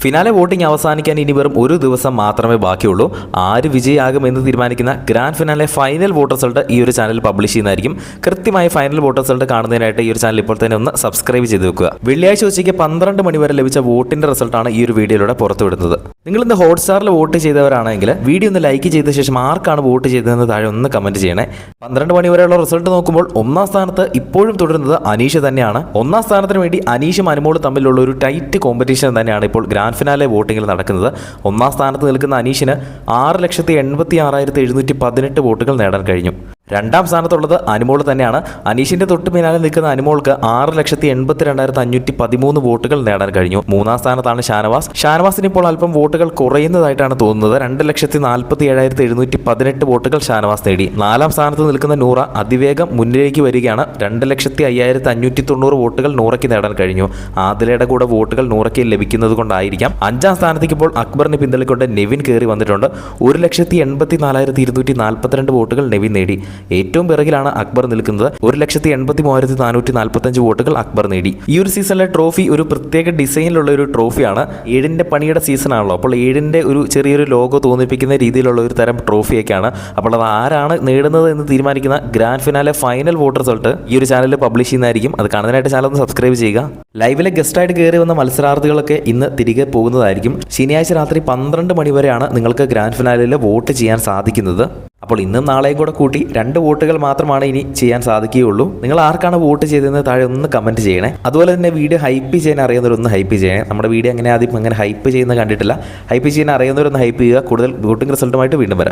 Finale voting അവസാനിക്കാൻ ഇനി വെറും ഒരു ദിവസം മാത്രമേ ബാക്കിയുള്ളൂ. ആര് വിജയിയാകുമെന്ന് തീരുമാനിക്കുന്ന grand finale final vote result ഈ ഒരു ചാനൽ പബ്ലിഷ് ചെയ്യുന്നതായിരിക്കും. കൃത്യമായി ഫൈനൽ വോട്ട് റിസൾട്ട് കാണുന്നതിനായിട്ട് ഈ ഒരു ചാനൽ ഇപ്പോൾ തന്നെ ഒന്ന് സബ്സ്ക്രൈബ് ചെയ്ത് വെക്കുക. വെള്ളിയാഴ്ച ഉച്ചയ്ക്ക് 12 മണി വരെ ലഭിച്ച വോട്ടിന്റെ റിസൾട്ടാണ് ഈ ഒരു വീഡിയോയിലൂടെ പുറത്തുവിടുന്നത്. നിങ്ങൾ ഇന്ന് ഹോട്ട്സ്റ്റാറിൽ വോട്ട് ചെയ്തവരാണെങ്കിൽ വീഡിയോ ഒന്ന് ലൈക്ക് ചെയ്ത ശേഷം ആർക്കാണ് വോട്ട് ചെയ്തതെന്ന് താഴെ ഒന്ന് കമന്റ് ചെയ്യണേ. 12 മണി വരെയുള്ള റിസൾട്ട് നോക്കുമ്പോൾ ഒന്നാം സ്ഥാനത്ത് ഇപ്പോഴും തുടരുന്നത് അനീഷ് തന്നെയാണ്. ഒന്നാം സ്ഥാനത്തിന് വേണ്ടി അനീഷും അനുമോളും തമ്മിലുള്ള ഒരു ടൈറ്റ് കോമ്പറ്റീഷൻ തന്നെയാണ് ഇപ്പോൾ ഗ്രാൻഡ് ഫിനാലെ വോട്ടിങ്ങിൽ നടക്കുന്നത്. ഒന്നാം സ്ഥാനത്ത് നിൽക്കുന്ന അനീഷിന് 6,86,718 വോട്ടുകൾ നേടാൻ കഴിഞ്ഞു. രണ്ടാം സ്ഥാനത്തുള്ളത് അനുമോൾ തന്നെയാണ്. അനീഷിന്റെ തൊട്ട് പിന്നാലെ നിൽക്കുന്ന അനുമോൾക്ക് 6,82,513 വോട്ടുകൾ നേടാൻ കഴിഞ്ഞു. മൂന്നാം സ്ഥാനത്താണ് ഷാനവാസിന് ഇപ്പോൾ അല്പം വോട്ടുകൾ കുറയുന്നതായിട്ടാണ് തോന്നുന്നത്. 2,47,718 വോട്ടുകൾ ഷാനവാസ് നേടി. നാലാം സ്ഥാനത്ത് നിൽക്കുന്ന നൂറ അതിവേഗം മുന്നിലേക്ക് വരികയാണ്. 2,05,590 വോട്ടുകൾ നൂറയ്ക്ക് നേടാൻ കഴിഞ്ഞു. ആദിലയുടെ കൂടെ വോട്ടുകൾ നൂറയ്ക്ക് ലഭിക്കുന്നത് കൊണ്ടായിരിക്കാം. അഞ്ചാം സ്ഥാനത്തേക്ക് ഇപ്പോൾ അക്ബറിനെ പിന്തള്ളിക്കൊണ്ട് നെവിൻ കയറി വന്നിട്ടുണ്ട്. 1,84,442 വോട്ടുകൾ നെവിൻ നേടി. ഏറ്റവും പിറകിലാണ് അക്ബർ നിൽക്കുന്നത്. 1,83,445 വോട്ടുകൾ അക്ബർ നേടി. ഈ ഒരു സീസണിലെ ട്രോഫി ഒരു പ്രത്യേക ഡിസൈനിലുള്ള ഒരു ട്രോഫിയാണ്. 7ന്റെ പണിയുടെ സീസൺ ആണല്ലോ. അപ്പോൾ 7ന്റെ ഒരു ചെറിയൊരു ലോഗോ തോന്നിപ്പിക്കുന്ന രീതിയിലുള്ള ഒരു തരം ട്രോഫിയൊക്കെയാണ്. അപ്പോൾ അത് ആരാണ് നേടുന്നത് എന്ന് തീരുമാനിക്കുന്ന grand finale final vote result ഈ ഒരു ചാനലിൽ പബ്ലിഷ് ചെയ്യുന്നതായിരിക്കും. അത് കാണുന്നതിനായിട്ട് ചാനൽ ഒന്ന് സബ്സ്ക്രൈബ് ചെയ്യുക. ലൈവിലെ ഗസ്റ്റായിട്ട് കയറി വന്ന മത്സരാർത്ഥികളൊക്കെ ഇന്ന് തിരികെ പോകുന്നതായിരിക്കും. ശനിയാഴ്ച രാത്രി 12 മണി വരെയാണ് നിങ്ങൾക്ക് ഗ്രാൻഡ് ഫിനാലിൽ വോട്ട് ചെയ്യാൻ സാധിക്കുന്നത്. അപ്പോൾ ഇന്നും നാളെയും കൂടെ കൂട്ടി 2 വോട്ടുകൾ മാത്രമാണ് ഇനി ചെയ്യാൻ സാധിക്കുകയുള്ളൂ. നിങ്ങൾ ആർക്കാണ് വോട്ട് ചെയ്തതെന്ന് താഴെ ഒന്ന് കമൻറ്റ് ചെയ്യണേ. അതുപോലെ തന്നെ വീഡിയോ ഹൈപ്പ് ചെയ്യാൻ അറിയുന്നവരൊന്ന് ഹൈപ്പ് ചെയ്യണേ. നമ്മുടെ വീഡിയോ ആദ്യം അങ്ങനെ ഹൈപ്പ് ചെയ്യുന്നത് കണ്ടിട്ടില്ല. ഹൈപ്പ് ചെയ്യാൻ അറിയുന്നവരൊന്ന് ഹൈപ്പ് ചെയ്യുക. കൂടുതൽ വോട്ടിംഗ് റിസൾട്ടുമായിട്ട് വീണ്ടും വരാം.